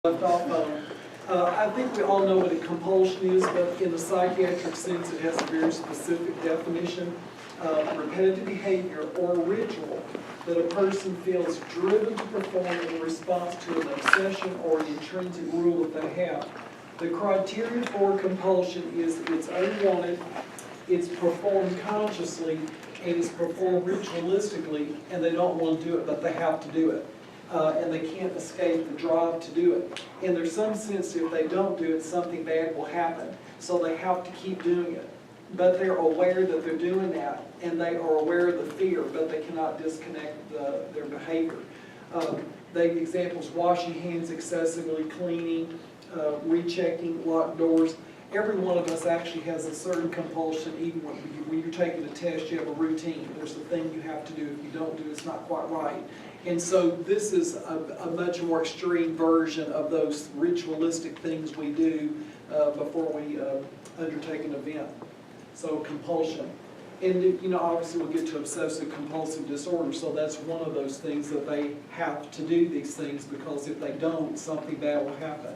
left off on. I think we all know what a compulsion is, but in the psychiatric sense, it has a very specific definition. Repetitive behavior or ritual that a person feels driven to perform in response to an obsession or an intrinsic rule that they have. The criteria for compulsion is it's unwanted, it's performed consciously, and it's performed ritualistically, and they don't want to do it, but they have to do it. And they can't escape the drive to do it. In there's some sense, if they don't do it, something bad will happen. So they have to keep doing it. But they're aware that they're doing that, and they are aware of the fear, but they cannot disconnect their behavior. The examples: washing hands excessively, cleaning, rechecking, locked doors. Every one of us actually has a certain compulsion. Even when you're taking a test, you have a routine. There's a thing you have to do. If you don't do it, it's not quite right. And so this is a much more extreme version of those ritualistic things we do before we undertake an event. So compulsion. And obviously we'll get to obsessive compulsive disorder, so that's one of those things that they have to do these things, because if they don't, something bad will happen.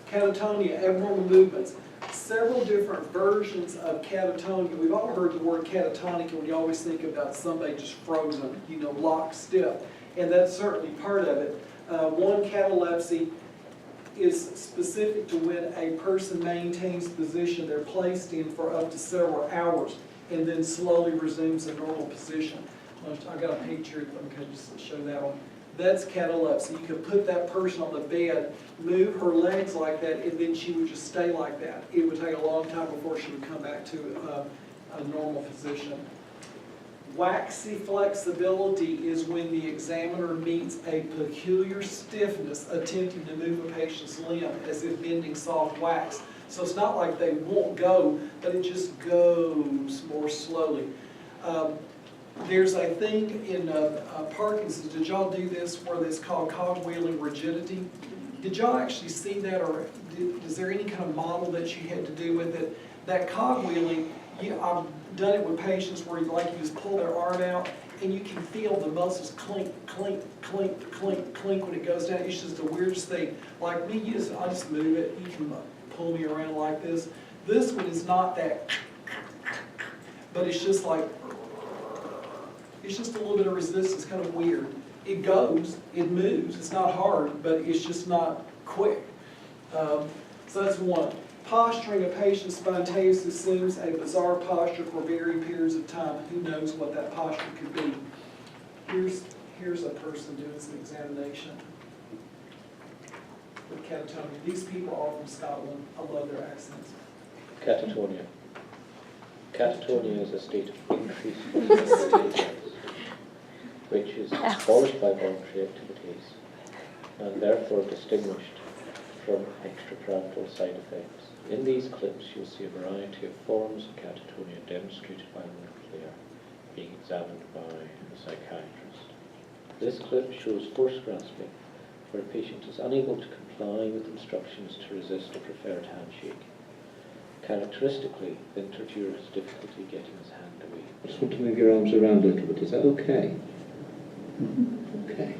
Catatonia, abnormal movements. Several different versions of catatonia. We've all heard the word catatonic, and we always think about somebody just frozen, locked stiff. And that's certainly part of it. One, catalepsy is specific to when a person maintains the position they're placed in for up to several hours and then slowly resumes a normal position. I got a picture, I'm going to just show that one. That's catalepsy. You could put that person on the bed, move her legs like that, and then she would just stay like that. It would take a long time before she would come back to a normal position. Waxy flexibility is when the examiner meets a peculiar stiffness attempting to move a patient's limb as if bending soft wax. So it's not like they won't go, but it just goes more slowly. There's a thing in Parkinson's. Did y'all do this where it's called cogwheeling rigidity? Did y'all actually see that, or is there any kind of model that you had to do with it? That cogwheeling, I've done it with patients where you just pull their arm out and you can feel the muscles clink, clink, clink, clink, clink when it goes down. It's just the weirdest thing. Like me, I just move it. You can pull me around like this. This one is not that, but it's just like, it's just a little bit of resistance, kind of weird. It goes, it moves, it's not hard, but it's just not quick. So that's one. Posturing, a patient spontaneously assumes a bizarre posture for varying periods of time. Who knows what that posture could be? Here's a person doing some examination with catatonia. These people are from Scotland. I love their accents. Catatonia. Catatonia is a state of increased which is caused by voluntary activities and therefore distinguished from extrapyramidal side effects. In these clips you'll see a variety of forms of catatonia demonstrated by one player being examined by a psychiatrist. This clip shows force grasping, where a patient is unable to comply with instructions to resist a preferred handshake. Characteristically, the interviewer has difficulty getting his hand away. I just want to move your arms around a little bit. Is that okay? Okay.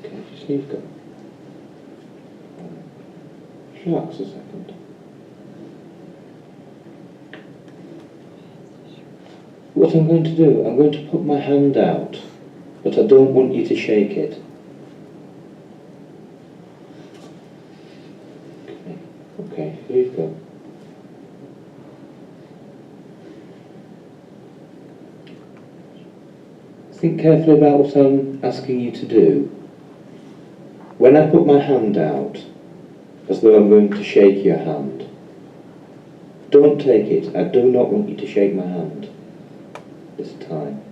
Okay, just leave go. Relax a second. What I'm going to do, I'm going to put my hand out, but I don't want you to shake it. Okay, here you go. Think carefully about what I'm asking you to do. When I put my hand out, as though I'm going to shake your hand, don't take it. I do not want you to shake my hand this time.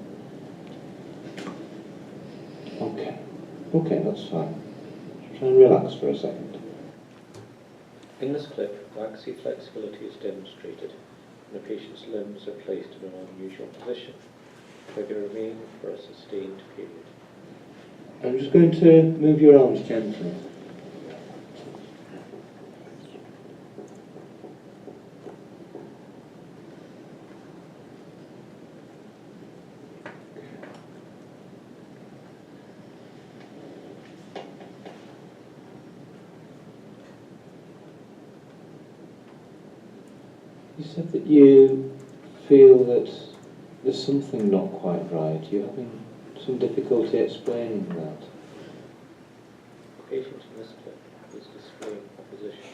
Okay. Okay, that's fine. Try and relax for a second. In this clip, waxy flexibility is demonstrated when a patient's limbs are placed in an unusual position, where they remain for a sustained period. I'm just going to move your arms gently. You said that you feel that there's something not quite right. You're having some difficulty explaining that. The patient in this clip is displaying opposition,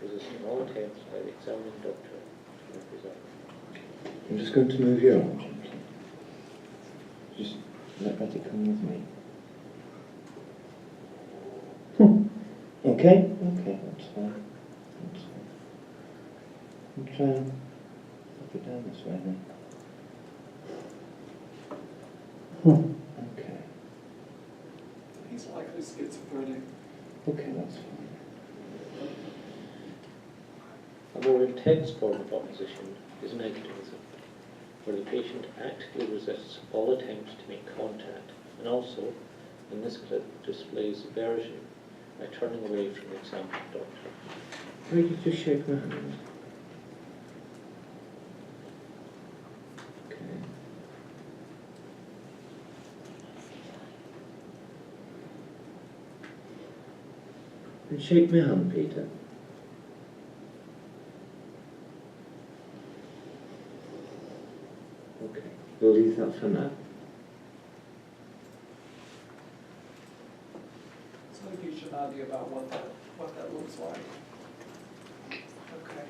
resisting all attempts by the examining doctor to move his arm. I'm just going to move your arm gently. Just let it come with me. Okay? Okay, that's fine. That's fine. I'm trying to put it down this way then. Okay. He's likely schizophrenic. Okay, that's fine. A more intense form of opposition is negativism, where the patient actively resists all attempts to make contact, and also, in this clip, displays aversion by turning away from the examining doctor. Will you just shake my hand? Okay. And shake my hand, Peter. Okay, we'll leave that for now. So that gives you an idea about what that looks like. Okay.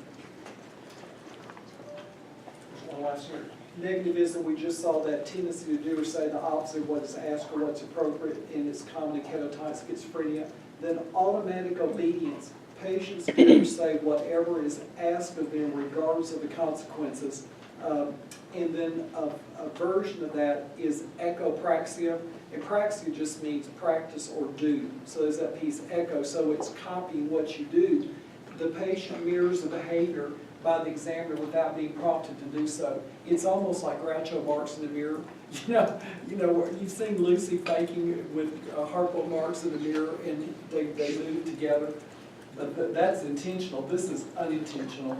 There's one last here. Negativism, we just saw that tendency to do or say the opposite of what is asked or what's appropriate, and it's common in catatonic schizophrenia. Then automatic obedience. Patients do or say whatever is asked of them regardless of the consequences. And then a version of that is echopraxia. And praxia just means practice or do. So there's that piece, echo. So it's copying what you do. The patient mirrors the behavior by the examiner without being prompted to do so. It's almost like Groucho Marx in the mirror. You know, you've seen Lucy faking with Harpo Marx in the mirror, and they move together. But that's intentional. This is unintentional.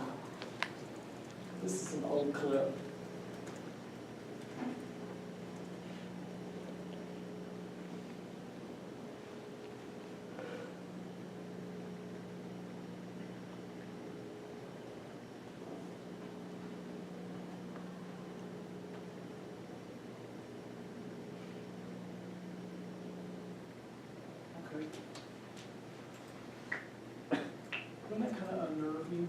This is an old clip. Okay. Doesn't that kind of unnerve you?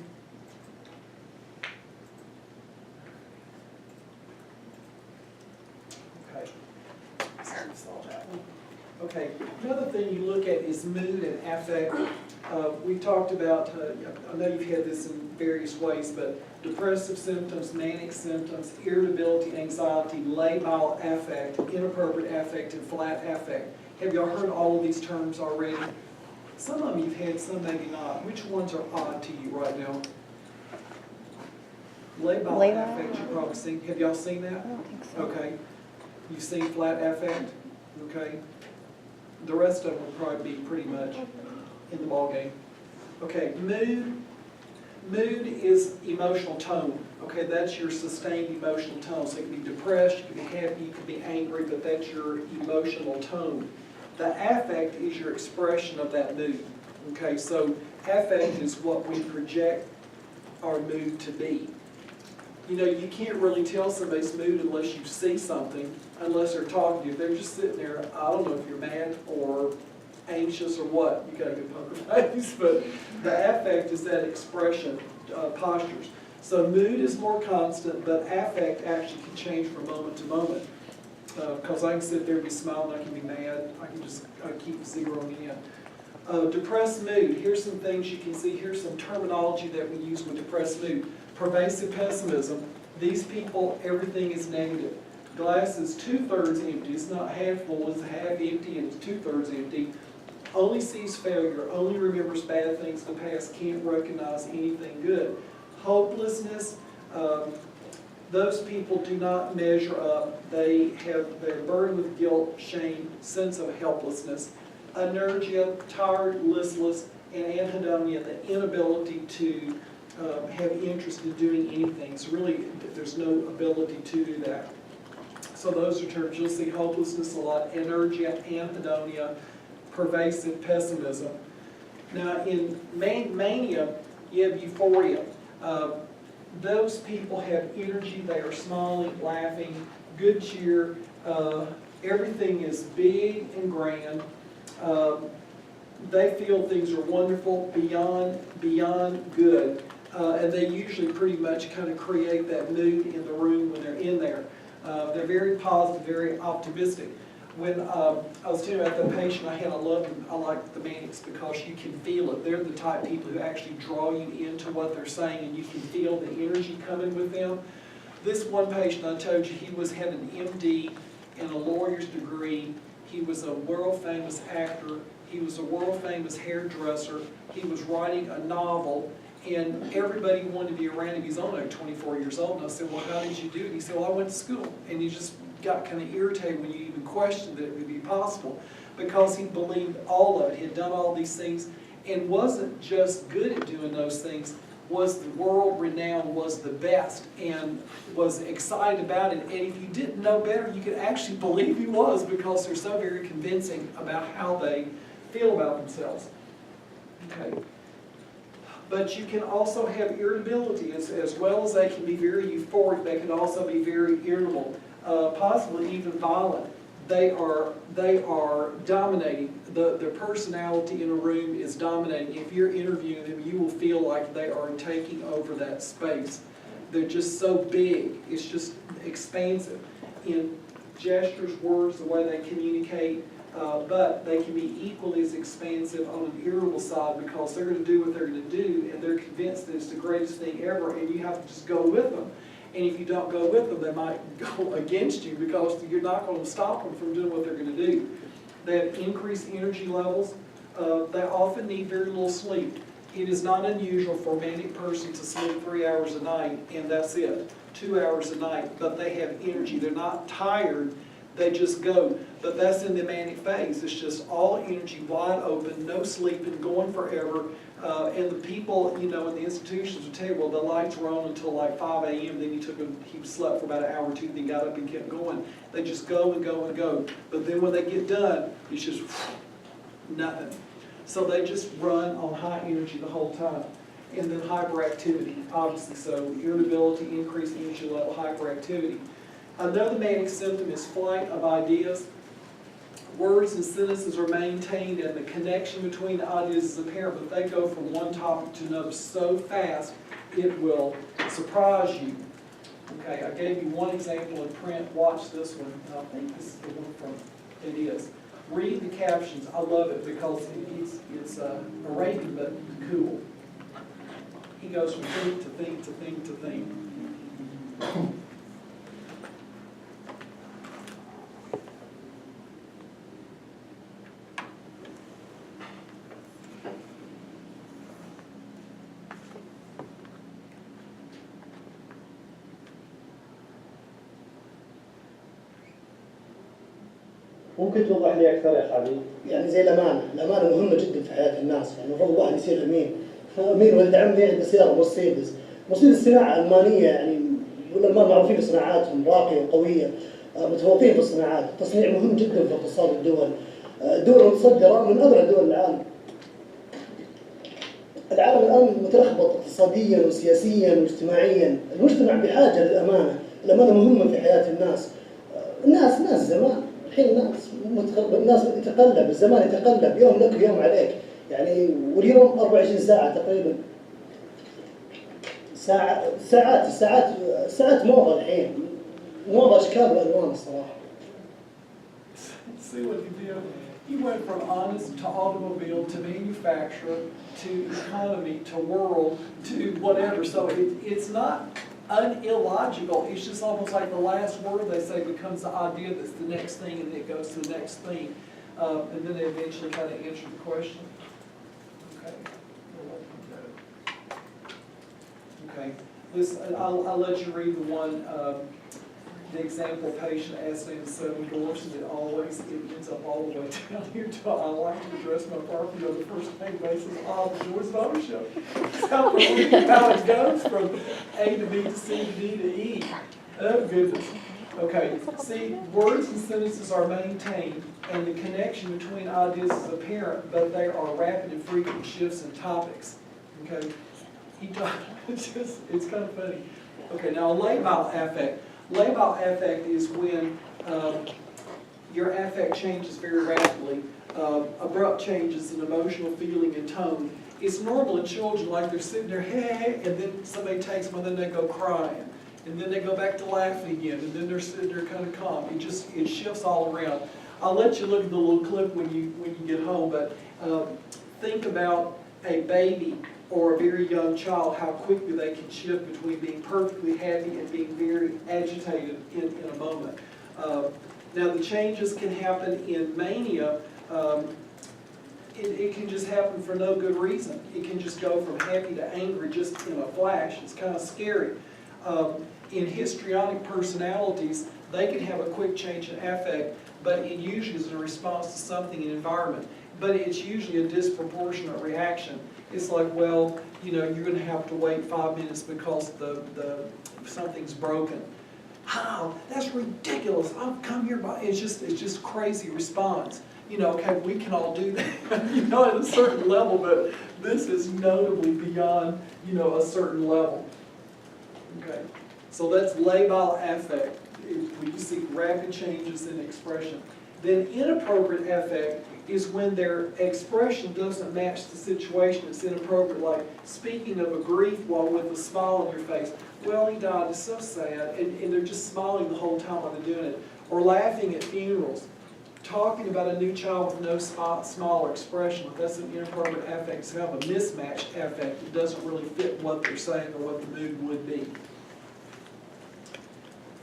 Okay. So we saw that one. Okay, another thing you look at is mood and affect. We talked about, I know you've had this in various ways, but depressive symptoms, manic symptoms, irritability, anxiety, labile affect, inappropriate affect, and flat affect. Have y'all heard all of these terms already? Some of them you've had, some maybe not. Which ones are odd to you right now? Labile affect you've probably seen. Have y'all seen that? I don't think so. Okay. You've seen flat affect? Okay. The rest of them will probably be pretty much in the ballgame. Okay, mood. Mood is emotional tone. Okay, that's your sustained emotional tone. So you can be depressed, you can be happy, you can be angry, but that's your emotional tone. The affect is your expression of that mood. Okay, so affect is what we project our mood to be. You know, you can't really tell somebody's mood unless you see something, unless they're talking to you. If they're just sitting there, I don't know if you're mad or anxious or what. You got a good poker face, but the affect is that expression, postures. So mood is more constant, but affect actually can change from moment to moment. Because I can sit there and be smiling, I can be mad, I can just keep zeroing in. Depressed mood, here's some things you can see, here's some terminology that we use with depressed mood. Pervasive pessimism, these people, everything is negative. Glass is 2/3 empty, it's not half full, it's half empty and it's 2/3 empty. Only sees failure, only remembers bad things in the past, can't recognize anything good. Hopelessness, those people do not measure up. They're burdened with guilt, shame, sense of helplessness. Anergia, tired, listless, and anhedonia, the inability to have interest in doing anything. So really, there's no ability to do that. So those are terms you'll see: hopelessness a lot, anergia, anhedonia, pervasive pessimism. Now in mania, you have euphoria. those people have energy, they are smiling, laughing, good cheer, everything is big and grand. They feel things are wonderful, beyond good. And they usually pretty much kind of create that mood in the room when they're in there. They're very positive, very optimistic. When I was telling you about the patient I had, I like the Manics because you can feel it. They're the type of people who actually draw you into what they're saying, and you can feel the energy coming with them. This one patient I told you, he had an MD and a lawyer's degree. He was a world-famous actor. He was a world-famous hairdresser. He was writing a novel, and everybody wanted to be around him. He's only like 24 years old, and I said, well, how did you do it? And he said, well, I went to school. And he just got kind of irritated when you even questioned that it would be possible, because he believed all of it. He had done all these things and wasn't just good at doing those things, was the world renowned, was the best, and was excited about it. And if you didn't know better, you could actually believe he was, because they're so very convincing about how they feel about themselves. Okay. But you can also have irritability as well as they can be very euphoric. They can also be very irritable, possibly even violent. They are dominating. Their personality in a room is dominating. If you're interviewing them, you will feel like they are taking over that space. They're just so big. It's just expansive in gestures, words, the way they communicate. But they can be equally as expansive on an irritable side, because they're going to do what they're going to do, and they're convinced that it's the greatest thing ever, and you have to just go with them. And if you don't go with them, they might go against you, because you're not going to stop them from doing what they're going to do. They have increased energy levels. They often need very little sleep. It is not unusual for a manic person to sleep 3 hours a night, and that's it, 2 hours a night, but they have energy. They're not tired. They just go. But that's in the manic phase. It's just all energy, wide open, no sleeping, going forever. And the people, you know, in the institutions will tell you, well, the lights were on until like 5 a.m. Then he slept for about an hour or two, then got up and kept going. They just go and go and go. But then when they get done, it's just nothing. So they just run on high energy the whole time. And then hyperactivity, obviously. So irritability, increased energy level, hyperactivity. Another manic symptom is flight of ideas. Words and sentences are maintained, and the connection between the ideas is apparent, but they go from one topic to another so fast it will surprise you. Okay, I gave you one example in print. Watch this one. I think this is the one from it is. Read the captions. I love it because it's Arabian but cool. He goes from thing to thing to thing to thing. ممكن توضح لي أكثر يا خالد؟ يعني زي الأمانة مهمة جدا في حياة الناس، يعني المفروض الواحد يصير أمين. أمين ولد عمي عنده سيارة مرسيدس صناعة ألمانية، يعني والألمان معروفين بصناعاتهم راقية وقوية، متفوقين في الصناعات. التصنيع مهم جدا في اقتصاد الدول. الدول المتصدرة من أغنى دول العالم. العالم الآن متلخبط اقتصاديا وسياسيا واجتماعيا. المجتمع بحاجة للأمانة. الأمانة مهمة في حياة الناس. ناس زمان. الحين الناس يتقلب، الزمان يتقلب، يوم لك يوم عليك، يعني واليوم 24 ساعة تقريبا. ساعات موضة الحين، موضة أشكال وألوان الصراحة. See what he did? He went from honest to automobile to manufacturer to economy to world to whatever. So it's not illogical. It's just almost like the last word they say becomes the idea that's the next thing, and then it goes to the next thing. And then they eventually kind of answer the question. Okay. Okay. Listen, I'll let you read the one, the example patient asked me to seven doors, and it ends up all the way down here to I like to address my property on the first name basis of the doors of ownership. So how it goes from A to B to C to D to E. Oh, goodness. Okay, see, words and sentences are maintained, and the connection between ideas is apparent, but they are rapid and frequent shifts in topics. Okay. He does. It's kind of funny. Okay, now a labile affect. Labile affect is when your affect changes very rapidly, abrupt changes in emotional feeling and tone. It's normal in children, like they're sitting there, hey, and then somebody takes them, and then they go crying. And then they go back to laughing again, and then they're sitting there kind of calm. It shifts all around. I'll let you look at the little clip when you get home, but think about a baby or a very young child, how quickly they can shift between being perfectly happy and being very agitated in a moment. Now the changes can happen in mania. It can just happen for no good reason. It can just go from happy to angry just in a flash. It's kind of scary. In histrionic personalities, they can have a quick change in affect, but it usually is a response to something in environment. But it's usually a disproportionate reaction. It's like, well, you know, you're going to have to wait 5 minutes because something's broken. How? That's ridiculous. I've come here by. It's just crazy response. You know, okay, we can all do that, you know, at a certain level, but this is notably beyond, you know, a certain level. Okay, so that's labile affect. When you see rapid changes in expression. Then inappropriate affect is when their expression doesn't match the situation. It's inappropriate, like speaking of a grief while with a smile on your face. Well, he died, it's so sad, and they're just smiling the whole time while they're doing it. Or laughing at funerals. Talking about a new child with no smile or expression. That's an inappropriate affect. It's kind of a mismatched affect. It doesn't really fit what they're saying or what the mood would be.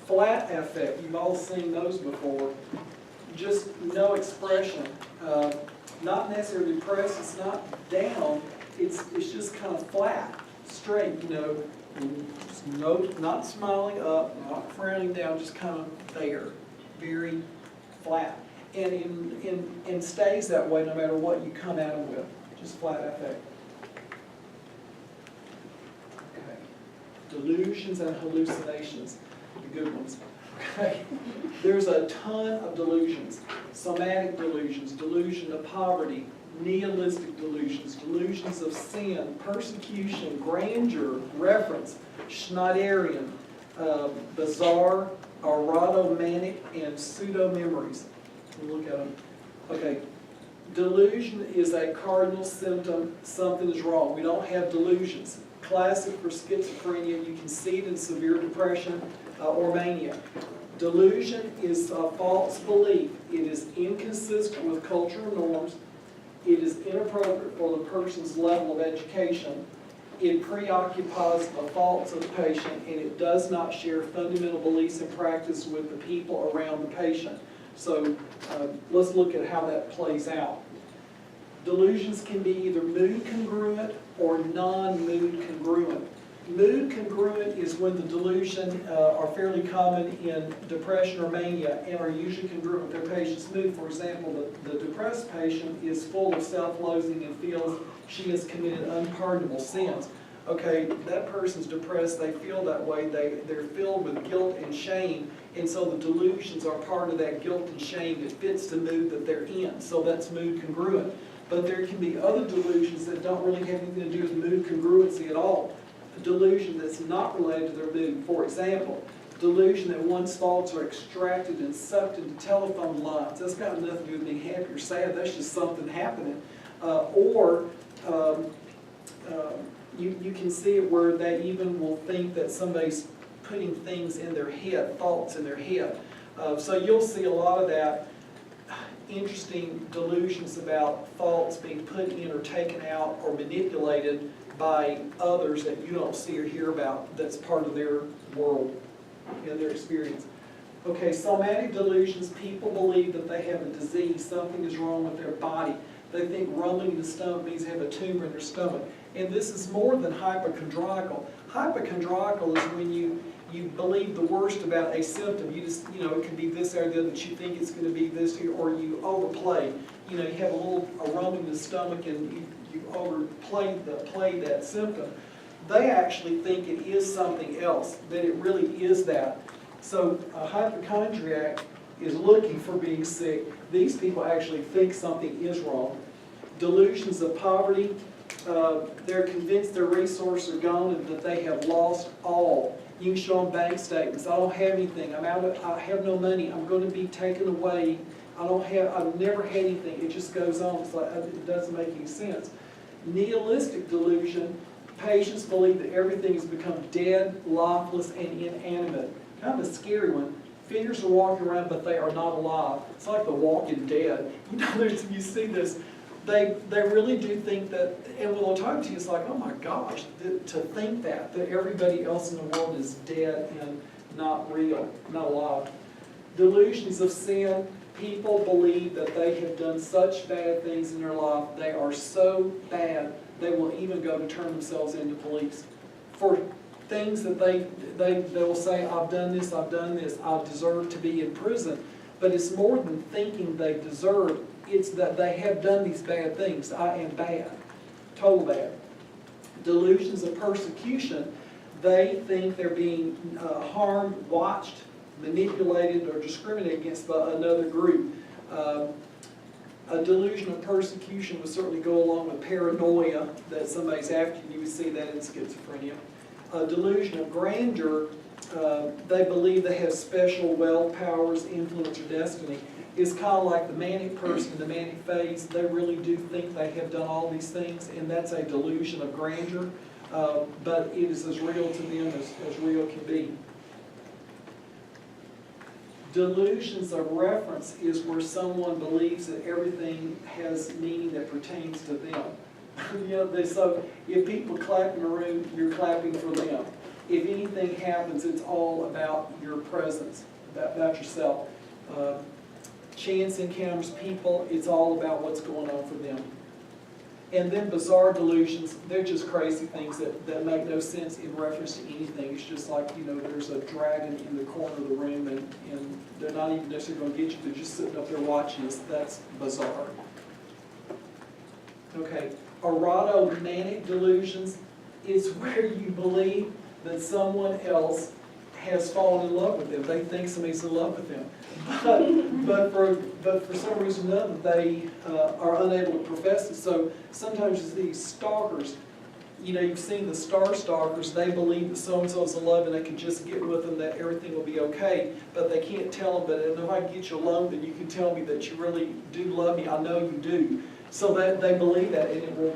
Flat affect, you've all seen those before. Just no expression. Not necessarily depressed, it's not down, it's just kind of flat, straight, you know, just not smiling up, not frowning down, just kind of there, very flat. And stays that way no matter what you come at them with, just flat affect. Okay. Delusions and hallucinations, the good ones. Okay. There's a ton of delusions. Somatic delusions, delusion of poverty, nihilistic delusions, delusions of sin, persecution, grandeur, reference, Schneiderian, bizarre, erotomanic, and pseudo-memories. Look at them. Okay. Delusion is a cardinal symptom something is wrong. We don't have delusions. Classic for schizophrenia, you can see it in severe depression or mania. Delusion is a false belief. It is inconsistent with cultural norms. It is inappropriate for the person's level of education. It preoccupies the thoughts of the patient, and it does not share fundamental beliefs and practice with the people around the patient. So let's look at how that plays out. Delusions can be either mood congruent or non-mood congruent. Mood congruent is when the delusion are fairly common in depression or mania and are usually congruent with their patient's mood. For example, the depressed patient is full of self-loathing and feels she has committed unpardonable sins. Okay, that person's depressed, they feel that way, they're filled with guilt and shame, and so the delusions are part of that guilt and shame. It fits the mood that they're in, so that's mood congruent. But there can be other delusions that don't really have anything to do with mood congruency at all. A delusion that's not related to their mood. For example, delusion that one's thoughts are extracted and sucked into telephone lines. That's got nothing to do with being happy or sad, that's just something happening. You can see it where they even will think that somebody's putting things in their head, thoughts in their head. So you'll see a lot of that interesting delusions about thoughts being put in or taken out or manipulated by others that you don't see or hear about that's part of their world and their experience. Okay, somatic delusions, people believe that they have a disease, something is wrong with their body. They think rumbling in the stomach means they have a tumor in their stomach. And this is more than hypochondriacal. Hypochondriacal is when you believe the worst about a symptom. You just, it can be this or the other, that you think it's going to be this, or you overplay. You have a rumbling in the stomach and you overplay that symptom. They actually think it is something else, that it really is that. So a hypochondriac is looking for being sick. These people actually think something is wrong. Delusions of poverty, They're convinced their resources are gone and that they have lost all. You can show them bank statements. I don't have anything. I have no money. I'm going to be taken away. I've never had anything. It just goes on. It's like, it doesn't make any sense. Nihilistic delusion, patients believe that everything has become dead, lifeless, and inanimate. Kind of a scary one. Figures are walking around, but they are not alive. It's like the walking dead. You know, you see this. They really do think that, and when they'll talk to you, it's like, oh my gosh, to think that everybody else in the world is dead and not real, not alive. Delusions of sin. People believe that they have done such bad things in their life, they are so bad, they will even go to turn themselves into police. For things that they will say, I've done this, I deserve to be in prison. But it's more than thinking they deserve, it's that they have done these bad things. I am bad, total bad. Delusions of persecution, they think they're being harmed, watched, manipulated, or discriminated against by another group. A delusion of persecution would certainly go along with paranoia, that somebody's after you. You would see that in schizophrenia. A delusion of grandeur, they believe they have special wealth, powers, influence, or destiny. It's kind of like the manic person in the manic phase. They really do think they have done all these things, and that's a delusion of grandeur, but it is as real to them as real can be. Delusions of reference is where someone believes that everything has meaning that pertains to them. You know, so if people clap in a room, you're clapping for them. If anything happens, it's all about your presence, about yourself. Chance encounters people, it's all about what's going on for them. And then bizarre delusions, they're just crazy things that make no sense in reference to anything. It's just like, you know, there's a dragon in the corner of the room and they're not even necessarily going to get you, they're just sitting up there watching us. That's bizarre. Okay, erotomanic delusions is where you believe that someone else has fallen in love with them. They think somebody's in love with them. But for some reason or another, they are unable to profess it. So sometimes these stalkers, you know, you've seen the stalkers, they believe that so-and-so's in love and they can just get with them, that everything will be okay, but they can't tell them, but if I can get you alone, then you can tell me that you really do love me. I know you do. So that they believe that, and it will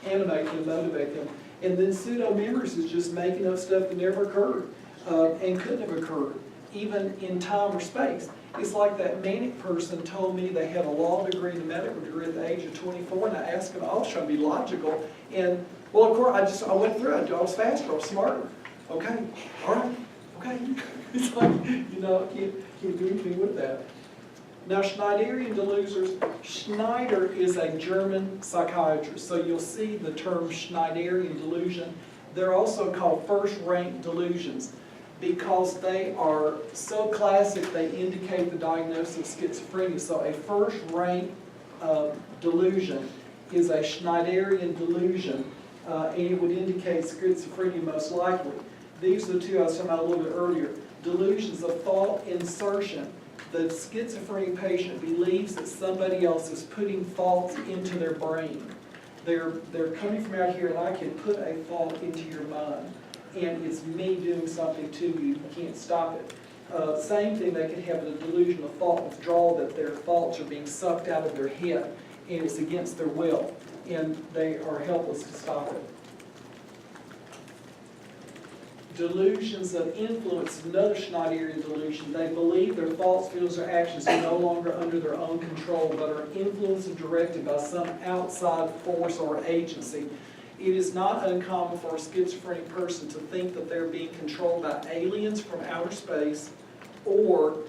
animate them, motivate them. And then pseudo-memories is just making up stuff that never occurred and couldn't have occurred, even in time or space. It's like that manic person told me they had a law degree and a medical degree at the age of 24, and I asked them, I was trying to be logical, and well, of course, I went through it. I was faster, I was smarter. Okay, all right, okay. It's like, you know, I can't do anything with that. Now, Schneiderian delusions, Schneider is a German psychiatrist, so you'll see the term Schneiderian delusion. They're also called first-rank delusions because they are so classic, they indicate the diagnosis of schizophrenia. So a first-rank delusion is a Schneiderian delusion, and it would indicate schizophrenia most likely. These are the two I was talking about a little bit earlier. Delusions of thought insertion. The schizophrenic patient believes that somebody else is putting thoughts into their brain. They're coming from out here, and I can put a thought into your mind, and it's me doing something to you. You can't stop it. Same thing, they can have a delusion of thought withdrawal, that their thoughts are being sucked out of their head, and it's against their will, and they are helpless to stop it. Delusions of influence, another Schneiderian delusion. They believe their thoughts, feelings, or actions are no longer under their own control, but are influenced and directed by some outside force or agency. It is not uncommon for a schizophrenic person to think that they're being controlled by aliens from outer space, or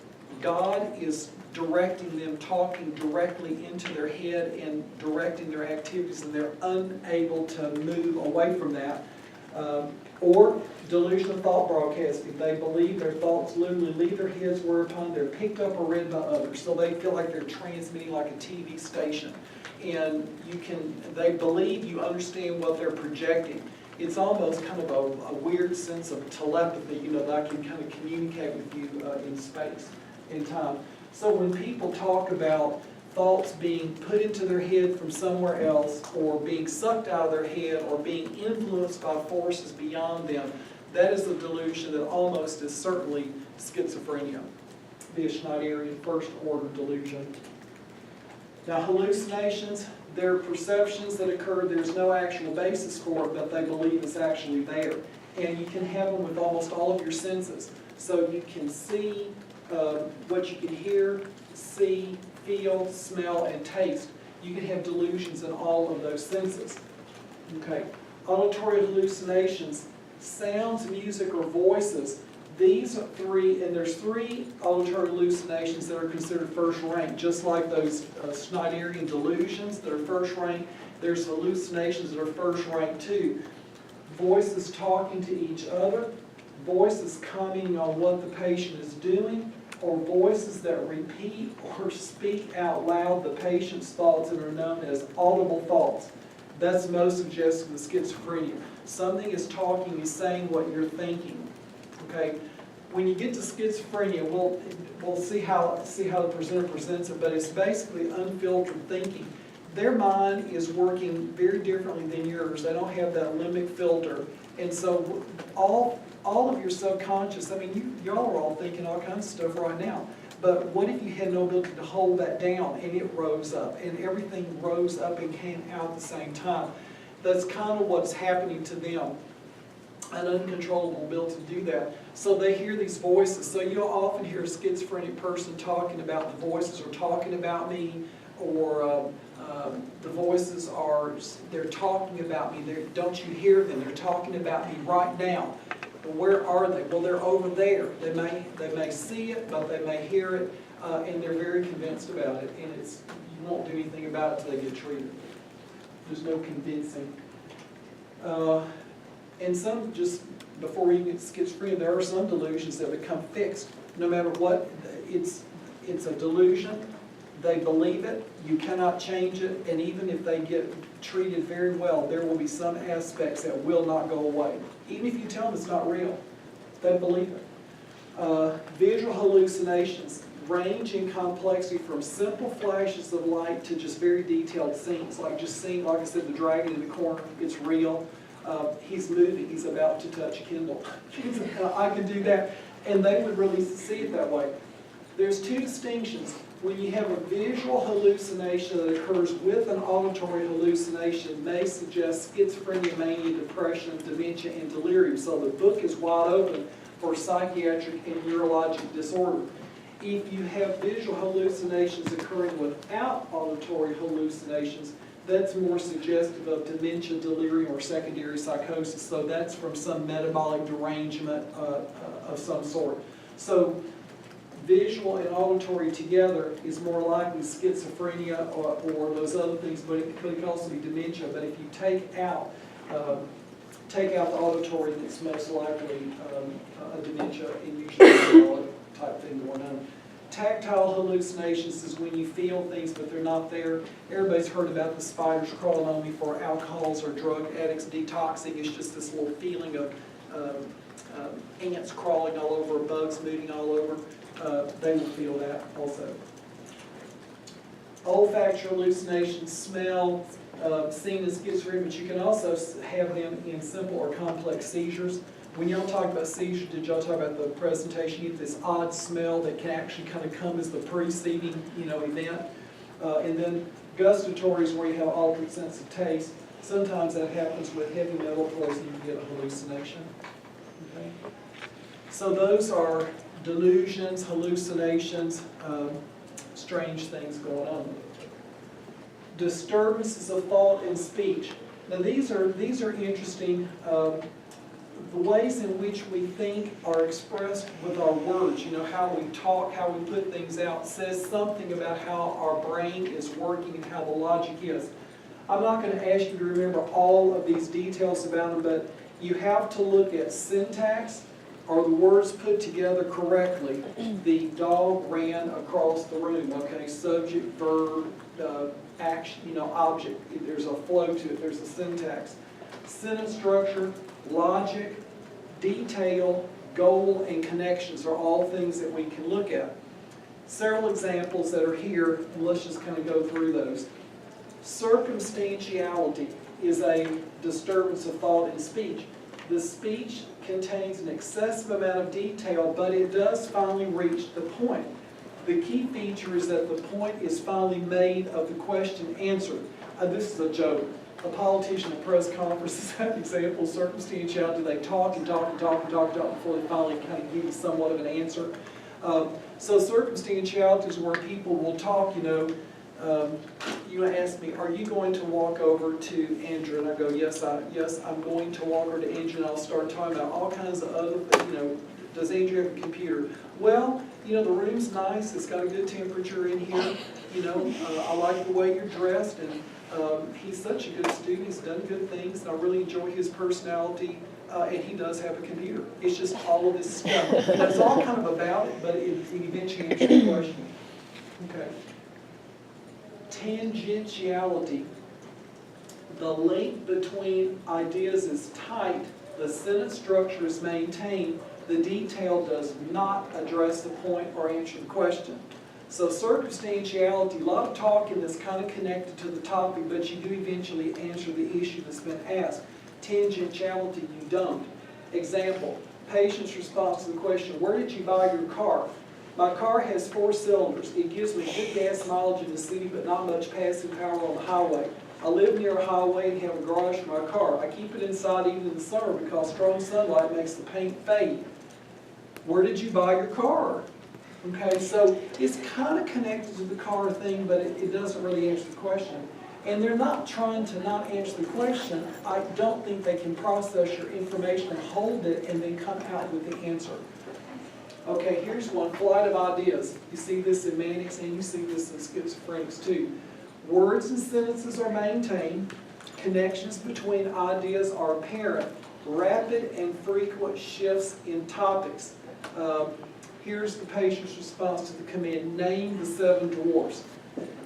God is directing them, talking directly into their head and directing their activities, and they're unable to move away from that. Or delusion of thought broadcasting. They believe their thoughts literally leave their heads whereupon they're picked up or read by others. So they feel like they're transmitting like a TV station. And they believe you understand what they're projecting. It's almost kind of a weird sense of telepathy, you know, that I can kind of communicate with you in space, in time. So when people talk about thoughts being put into their head from somewhere else, or being sucked out of their head, or being influenced by forces beyond them, that is a delusion that almost is certainly schizophrenia, the Schneiderian first order delusion. Now, hallucinations, they're perceptions that occur, there's no actual basis for it, but they believe it's actually there. And you can have them with almost all of your senses. So you can see what you can hear, see, feel, smell, and taste. You can have delusions in all of those senses. Okay, auditory hallucinations, sounds, music, or voices. These three, and there's three auditory hallucinations that are considered first rank, just like those Schneiderian delusions that are first rank. There's hallucinations that are first rank too. Voices talking to each other, voices commenting on what the patient is doing, or voices that repeat or speak out loud the patient's thoughts and are known as audible thoughts. That's most suggestive of schizophrenia. Something is talking, is saying what you're thinking. Okay, when you get to schizophrenia, we'll see how the presenter presents it, but it's basically unfiltered thinking. Their mind is working very differently than yours. They don't have that limbic filter, and so all of your subconscious. I mean, y'all are all thinking all kinds of stuff right now. But what if you had no ability to hold that down and it rose up, and everything rose up and came out at the same time? That's kind of what's happening to them. An uncontrollable ability to do that. So they hear these voices. So you'll often hear a schizophrenic person talking about the voices are talking about me, or the voices are, they're talking about me. Don't you hear them? They're talking about me right now. Well, where are they? Well, they're over there. They may see it, but they may hear it, and they're very convinced about it. And you won't do anything about it until they get treated. There's no convincing. And some, just before you get schizophrenia, there are some delusions that become fixed. No matter what, it's a delusion. They believe it. You cannot change it. And even if they get treated very well, there will be some aspects that will not go away. Even if you tell them it's not real, they believe it. Visual hallucinations range in complexity from simple flashes of light to just very detailed scenes. Like just seeing, like I said, the dragon in the corner, it's real. He's moving, he's about to touch Kindle. I can do that. And they would really see it that way. There's two distinctions. When you have a visual hallucination that occurs with an auditory hallucination, may suggest schizophrenia, mania, depression, dementia, and delirium. So the book is wide open for psychiatric and neurologic disorder. If you have visual hallucinations occurring without auditory hallucinations, that's more suggestive of dementia, delirium, or secondary psychosis. So that's from some metabolic derangement of some sort. So visual and auditory together is more likely schizophrenia or those other things, but it could also be dementia. But if you take out the auditory, it's most likely a dementia, and usually a neurologic type thing going on. Tactile hallucinations is when you feel things but they're not there. Everybody's heard about the spiders crawling on me for alcohols or drug addicts detoxing. It's just this little feeling of ants crawling all over, bugs moving all over. They will feel that also. Olfactory hallucinations, smell, seen as schizophrenia, but you can also have them in simple or complex seizures. When y'all talk about seizures, did y'all talk about the presentation? You get this odd smell that can actually kind of come as the preceding, event. And then gustatories, where you have altered sense of taste. Sometimes that happens with heavy metal poisoning. You get a hallucination. Okay? So those are delusions, hallucinations, strange things going on. Disturbances of thought and speech. Now these are interesting. The ways in which we think are expressed with our words, how we talk, how we put things out, says something about how our brain is working and how the logic is. I'm not going to ask you to remember all of these details about them, but you have to look at syntax. Are the words put together correctly? The dog ran across the room. Okay, subject, verb, action, object. There's a flow to it. There's a syntax. Sentence structure, logic, detail, goal, and connections are all things that we can look at. several examples that are here, and let's just kind of go through those. Circumstantiality is a disturbance of thought in speech. The speech contains an excessive amount of detail, but it does finally reach the point. The key feature is that the point is finally made of the question answered. This is a joke. A politician at press conferences have examples, circumstantiality, they talk and talk and talk and talk and talk before they finally kind of give you somewhat of an answer. So circumstantiality is where people will talk, you ask me, are you going to walk over to Andrew? And I go, yes, I'm going to walk over to Andrew, and I'll start talking about all kinds of other things, does Andrew have a computer? Well, the room's nice, it's got a good temperature in here, I like the way you're dressed, and he's such a good student, he's done good things, and I really enjoy his personality, and he does have a computer. It's just all of this stuff. That's all kind of about it, but it eventually answers the question. Okay. Tangentiality. The link between ideas is tight, the sentence structure is maintained, the detail does not address the point or answer the question. So circumstantiality, a lot of talking that's kind of connected to the topic, but you do eventually answer the issue that's been asked. Tangentiality, you don't. Example, patient's response to the question, where did you buy your car? My car has 4 cylinders. It gives me good gas mileage in the city, but not much passing power on the highway. I live near a highway and have a garage for my car. I keep it inside even in the summer because strong sunlight makes the paint fade. Where did you buy your car? Okay, so it's kind of connected to the car thing, but it doesn't really answer the question. And they're not trying to not answer the question. I don't think they can process your information and hold it and then come out with the answer. Okay, here's one, flight of ideas. You see this in manics and you see this in schizophrenics too. Words and sentences are maintained. Connections between ideas are apparent. Rapid and frequent shifts in topics. Here's the patient's response to the command, name the 7 dwarfs.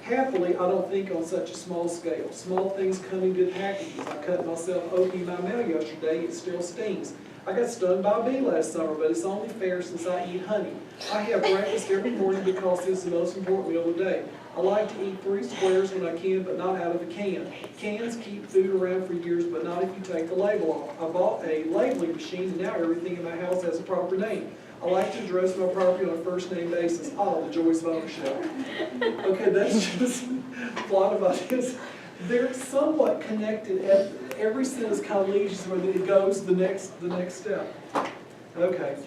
Happily, I don't think on such a small scale. Small things come in good packages. I cut myself opening my mail yesterday, it still stings. I got stung by a bee last summer, but it's only fair since I eat honey. I have breakfast every morning because it's the most important meal of the day. I like to eat 3 squares when I can, but not out of a can. Cans keep food around for years, but not if you take the label off. I bought a labeling machine, and now everything in my house has a proper name. I like to address my property on a first-name basis. Oh, the joys of ownership. Okay, that's just a lot of ideas. They're somewhat connected. Every sentence kind of leads you somewhere, then it goes to the next step. Okay.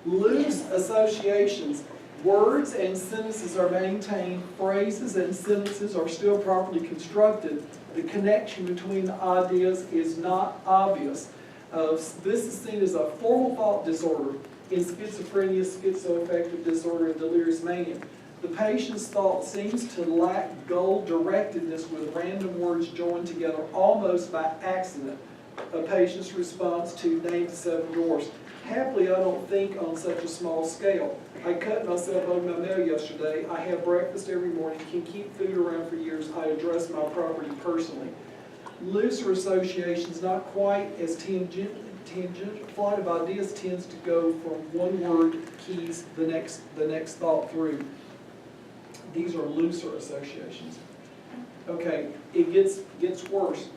Loose associations. Words and sentences are maintained. Phrases and sentences are still properly constructed. The connection between the ideas is not obvious. This is seen as a formal thought disorder in schizophrenia, schizoaffective disorder, and delirious mania. The patient's thought seems to lack goal-directedness with random words joined together almost by accident. A patient's response to name the 7 dwarfs. Happily, I don't think on such a small scale. I cut myself open my mail yesterday. I have breakfast every morning, can keep food around for years. I address my property personally. Looser associations, not quite as tangent. Flight of ideas tends to go from one word keys the next thought through. These are looser associations. Okay, it gets worse.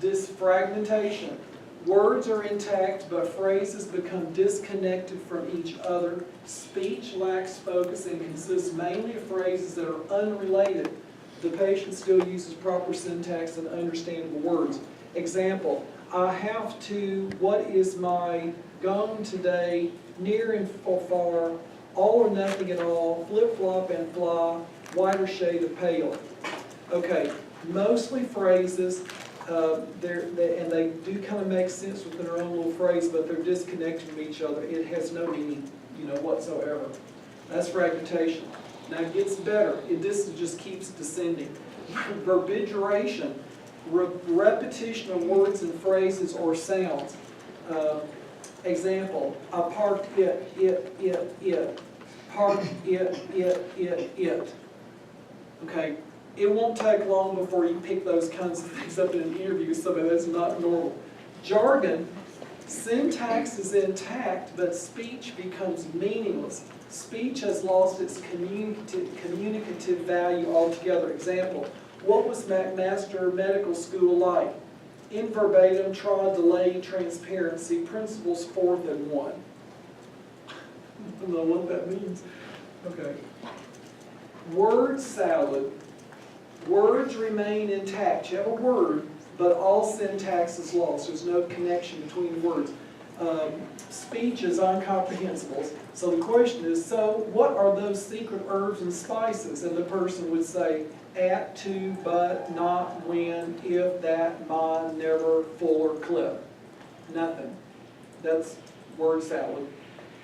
Disfragmentation. Words are intact, but phrases become disconnected from each other. Speech lacks focus and consists mainly of phrases that are unrelated. The patient still uses proper syntax and understandable words. Example, I have to, what is my gone today, near and far, all or nothing at all, flip-flop and fly, whiter shade of pale. Okay, mostly phrases, and they do kind of make sense within their own little phrase, but they're disconnected from each other. It has no meaning, whatsoever. That's fragmentation. Now it gets better. This just keeps descending. Verbigeration, repetition of words and phrases or sounds. Example, I parked it. Parked it. Okay, it won't take long before you pick those kinds of things up in an interview with somebody. That's not normal. Jargon Syntax is intact, but speech becomes meaningless. Speech has lost its communicative value altogether. Example, what was McMaster Medical School like? In verbatim, trial, delay, transparency, principles 4th and 1. I don't know what that means. Okay. Word salad. Words remain intact. You have a word, but all syntax is lost. There's no connection between the words. Speech is incomprehensible. So the question is, so what are those secret herbs and spices? And the person would say, at, to, but, not, when, if, that, my, never, full, or clip. Nothing. That's word salad.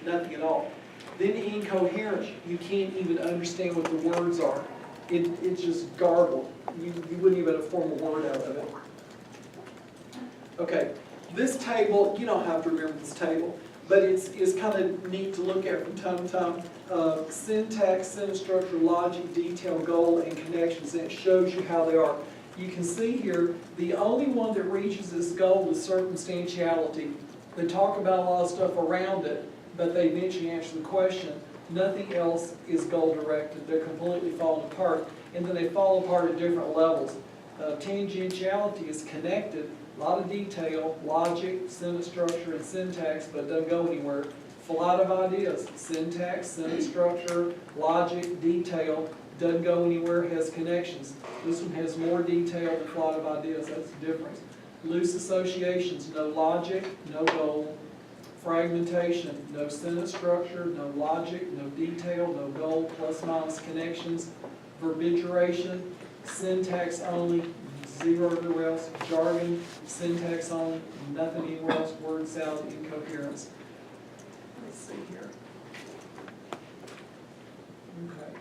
Nothing at all. Then incoherence. You can't even understand what the words are. It's just garbled. You wouldn't even form a word out of it. Okay, this table, you don't have to remember this table, but it's kind of neat to look at from time to time. Syntax, sentence structure, logic, detail, goal, and connections, and it shows you how they are. You can see here, the only one that reaches this goal is circumstantiality. They talk about a lot of stuff around it, but they eventually answer the question. Nothing else is goal-directed. They're completely falling apart, and then they fall apart at different levels. Tangentiality is connected, a lot of detail, logic, sentence structure, and syntax, but it doesn't go anywhere. A lot of ideas, syntax, sentence structure, logic, detail, doesn't go anywhere, has connections. This one has more detail than a lot of ideas, that's the difference. Loose associations, no logic, no goal. Fragmentation, no sentence structure, no logic, no detail, no goal, plus minus connections. Verbigeration, syntax only, zero everywhere else. Jargon, syntax only, nothing anywhere else. Word salad, incoherence. Let's see here. Okay.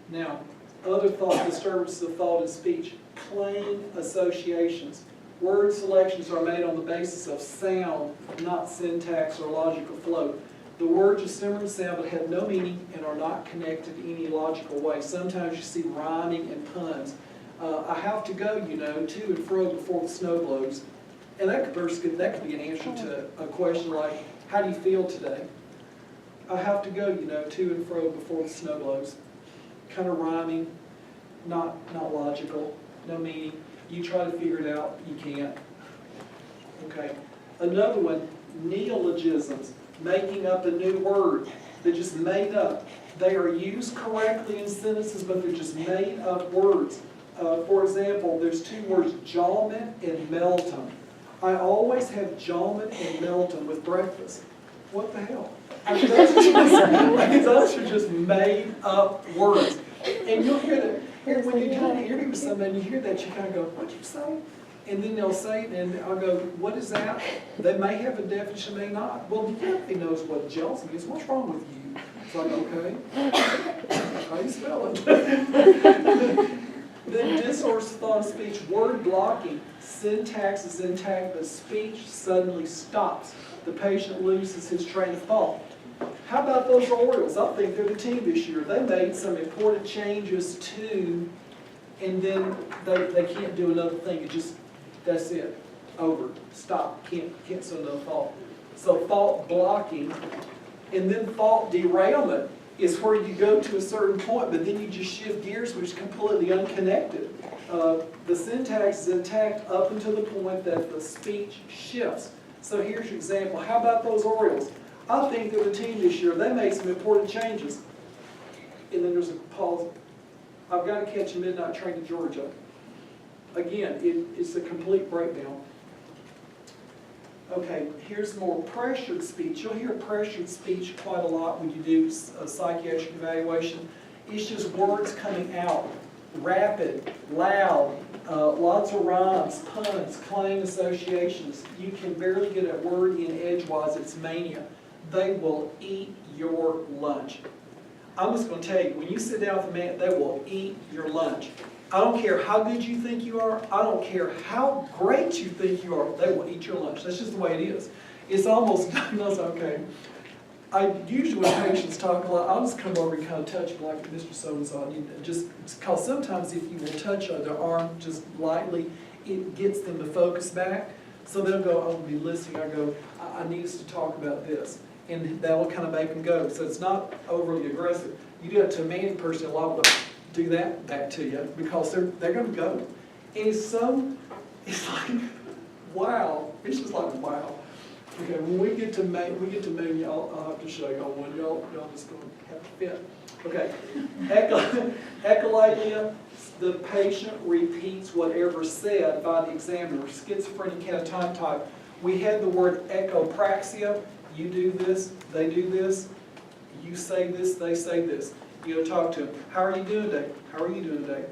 Now, other thought, disturbances of thought and speech. Plain associations. Word selections are made on the basis of sound, not syntax or logical flow. The words are similar in sound but have no meaning and are not connected in any logical way. Sometimes you see rhyming and puns. I have to go, you know, to and fro before the snow blows. And that could be an answer to a question like, how do you feel today? I have to go, you know, to and fro before the snow blows. Kind of rhyming, not logical, no meaning. You try to figure it out, you can't. Okay. Another one, neologisms, making up a new word. They're just made up. They are used correctly in sentences, but they're just made up words. For example, there's two words, jawman and melton. I always have jawman and melton with breakfast. What the hell? Those are just made up words. And you'll hear that. When you're doing an interview with somebody and you hear that, you kind of go, what'd you say? And then they'll say it, and I'll go, what is that? They may have a definition, may not. Well, the everybody knows what jealousy is. What's wrong with you? It's like, okay. How do you spell it? Then discourse, thought, speech, word blocking. Syntax is intact, but speech suddenly stops. The patient loses his train of thought. How about those Orioles? I think they're the team this year. They made some important changes too, and then they can't do another thing. It just, that's it. Over. Stop. Can't say another thought. So thought blocking, and then thought derailment is where you go to a certain point, but then you just shift gears, which is completely unconnected. The syntax is intact up until the point that the speech shifts. So here's your example. How about those Orioles? I think they're the team this year. They made some important changes. And then there's a pause. I've got to catch a midnight train to Georgia. Again, it's a complete breakdown. Okay, here's more pressured speech. You'll hear pressured speech quite a lot when you do a psychiatric evaluation. It's just words coming out, rapid, loud, lots of rhymes, puns, claim associations. You can barely get a word in edgewise. It's mania. They will eat your lunch. I'm just going to tell you, when you sit down with a man, they will eat your lunch. I don't care how good you think you are. I don't care how great you think you are. They will eat your lunch. That's just the way it is. It's almost, okay. I usually, when patients talk a lot, I'll just come over and kind of touch them like Mr. So-and-so. Just because sometimes if you will touch their arm just lightly, it gets them to focus back. So they'll go, I'll be listening, I go, I need us to talk about this. And that'll kind of make them go. So it's not overly aggressive. You do it to a manic person, a lot of them do that back to you because they're going to go. And it's like, wow. It's just like, wow. Okay, when we get to May, I'll have to show y'all one. Y'all just going to have a fit. Okay. Echolalia, the patient repeats whatever said by the examiner. Schizophrenic catatonic type. We had the word echopraxia. You do this, they do this. You say this, they say this. You go talk to them. How are you doing today? How are you doing today?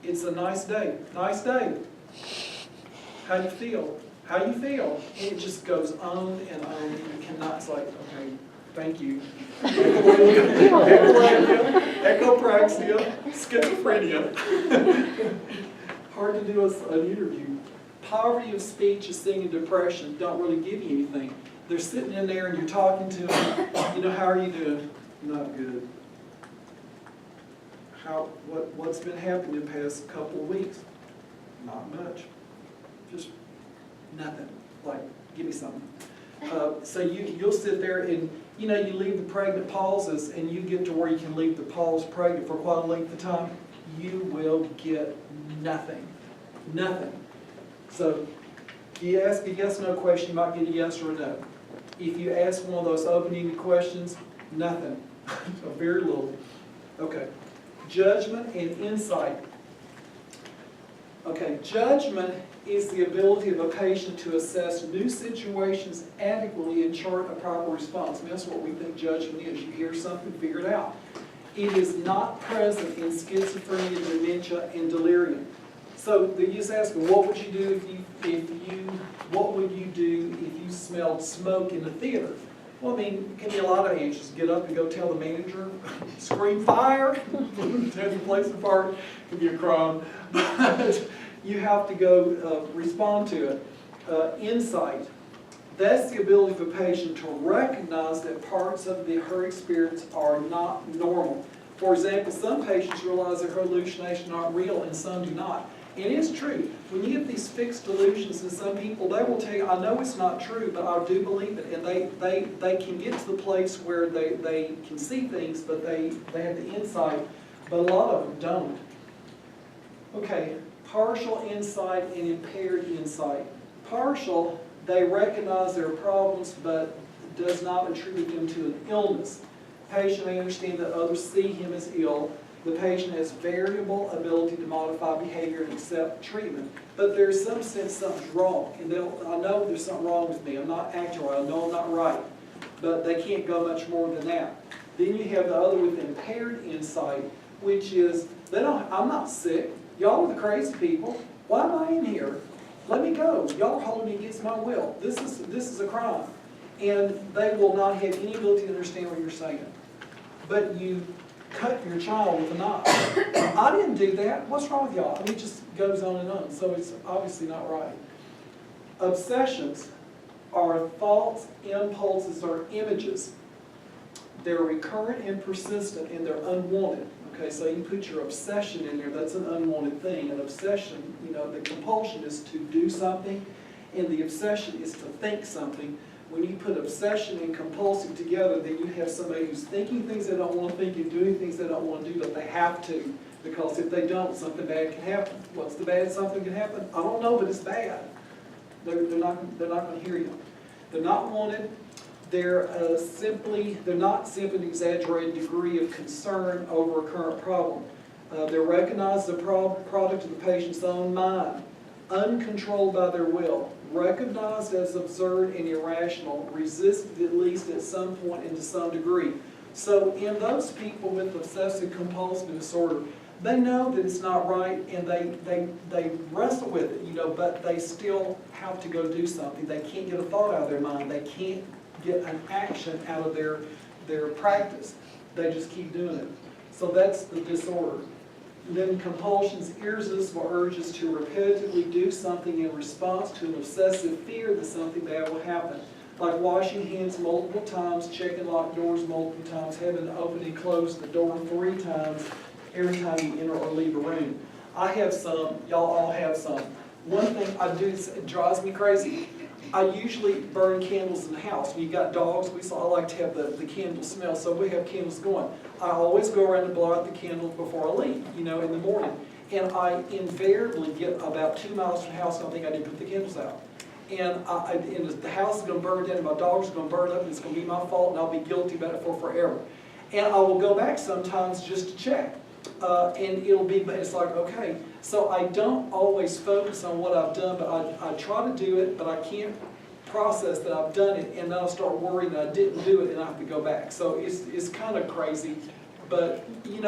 It's a nice day. Nice day. How do you feel? How do you feel? And it just goes on and on. And you cannot, it's like, okay, thank you. Echopraxia, schizophrenia. Hard to do an interview. Poverty of speech, assisting in depression don't really give you anything. They're sitting in there and you're talking to them. You know, how are you doing? Not good. What's been happening the past couple of weeks? Not much. Just nothing. Like, give me something. So you'll sit there and, you know, you leave the pregnant pauses and you get to where you can leave the pause pregnant for quite a length of time. You will get nothing. Nothing. So you ask a yes/no question, you might get a yes or a no. If you ask one of those open-ended questions, nothing. So very little. Okay. Judgment and insight. Okay, judgment is the ability of a patient to assess new situations adequately and chart a proper response. And that's what we think judgment is. You hear something, figure it out. It is not present in schizophrenia, dementia, and delirium. So you just ask them, what would you do what would you do if you smelled smoke in the theater? Well, I mean, it can be a lot of answers. Get up and go tell the manager, scream fire, tear the place apart. It can be a crime. But you have to go respond to it. Insight. That's the ability of a patient to recognize that parts of her experience are not normal. For example, some patients realize their hallucinations aren't real and some do not. It is true. When you get these fixed delusions, and some people, they will tell you, I know it's not true, but I do believe it. And they can get to the place where they can see things, but they have the insight, but a lot of them don't. Okay, partial insight and impaired insight. Partial, they recognize their problems, but does not attribute them to an illness. Patient may understand that others see him as ill. The patient has variable ability to modify behavior and accept treatment. But there's some sense something's wrong. And I know there's something wrong with me. I'm not acting right. I know I'm not right. But they can't go much more than that. Then you have the other with impaired insight, which is, I'm not sick. Y'all are the crazy people. Why am I in here? Let me go. Y'all are holding me against my will. This is a crime. And they will not have any ability to understand what you're saying. But you cut your child with a knife. I didn't do that. What's wrong with y'all? And it just goes on and on. So it's obviously not right. Obsessions are thoughts, impulses, or images. They're recurrent and persistent, and they're unwanted. Okay, so you put your obsession in there. That's an unwanted thing. An obsession, the compulsion is to do something, and the obsession is to think something. When you put obsession and compulsive together, then you have somebody who's thinking things they don't want to think and doing things they don't want to do, but they have to. Because if they don't, something bad can happen. What's the bad something can happen? I don't know, but it's bad. They're not going to hear you. They're not wanted. They're not simply an exaggerated degree of concern over a current problem. They're recognized as a product of the patient's own mind, uncontrolled by their will, recognized as absurd and irrational, resisted at least at some point and to some degree. So in those people with obsessive compulsive disorder, they know that it's not right and they wrestle with it, but they still have to go do something. They can't get a thought out of their mind. They can't get an action out of their practice. They just keep doing it. So that's the disorder. Then compulsions, irresistible urges to repetitively do something in response to an obsessive fear that something bad will happen. Like washing hands multiple times, checking locked doors multiple times, having to open and close the door 3 times every time you enter or leave a room. I have some, y'all all have some. One thing I do, it drives me crazy. I usually burn candles in the house. When you got dogs, I like to have the candle smell, so we have candles going. I always go around and blow out the candles before I leave, in the morning. And I invariably get about 2 miles from the house and I think I didn't put the candles out. And the house is gonna burn down and my dogs are gonna burn up and it's gonna be my fault and I'll be guilty about it for forever. And I will go back sometimes just to check. And it's like, okay, so I don't always focus on what I've done, but I try to do it, but I can't process that I've done it, and then I'll start worrying that I didn't do it and I have to go back. So it's kind of crazy, but you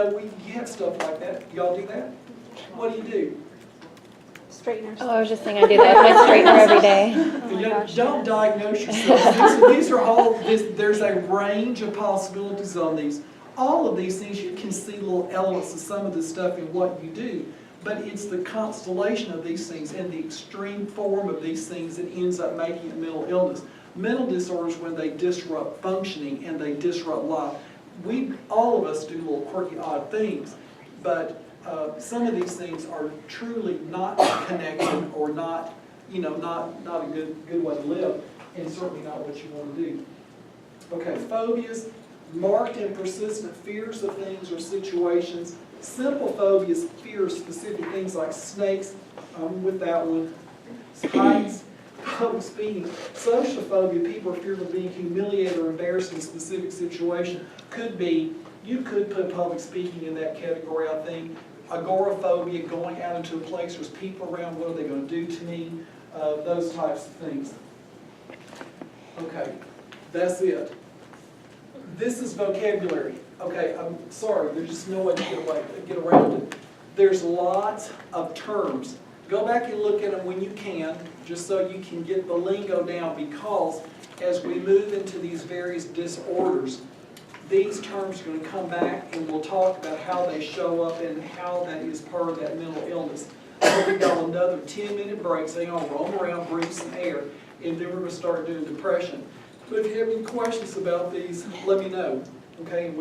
have stuff like that. Y'all do that? What do you do? Straighteners. Oh, I was just saying I do that with my straightener every day. Don't diagnose yourself. These are all, there's a range of possibilities on these. All of these things, you can see little elements of some of this stuff in what you do, but it's the constellation of these things and the extreme form of these things that ends up making it mental illness. Mental disorders, when they disrupt functioning and they disrupt life, all of us do little quirky, odd things, but some of these things are truly not connected or not, not a good way to live, and certainly not what you want to do. Okay, phobias, marked and persistent fears of things or situations. Simple phobias fear specific things like snakes, I'm with that one, heights, public speaking. Social phobia, people are fearful of being humiliated or embarrassed in a specific situation. You could put public speaking in that category, I think. Agoraphobia, going out into a place there's people around, what are they going to do to me? Those types of things. Okay, that's it. This is vocabulary. Okay, I'm sorry, there's just no way to get around it. There's lots of terms. Go back and look at them when you can, just so you can get the lingo down, because as we move into these various disorders, these terms are going to come back and we'll talk about how they show up and how that is part of that mental illness. So we've got another 10-minute break, so I'll roam around, breathe some air, and then we're going to start doing depression. But if you have any questions about these, let me know. Okay, and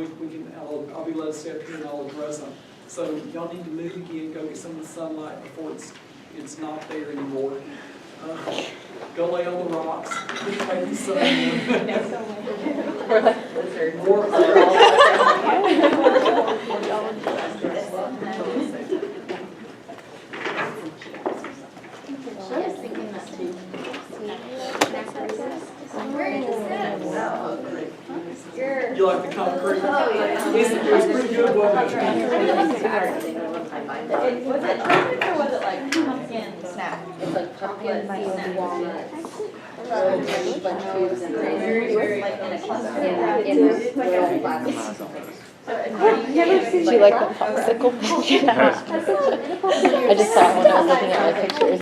I'll be letting stay up here and I'll address them. So y'all need to move again, go get some of the sunlight before it's not there anymore. Go lay on the rocks, take the sun in. We're like lizards. I was thinking that too. Where is that? You like the concrete? Oh, yeah. It was pretty good, wasn't it? Was it chocolate or was it like pumpkin snap? It's like pumpkin snap. Very, very like in a cluster. It's like a glass. Do you like the popsicle picture? I just saw it when I was looking at my pictures.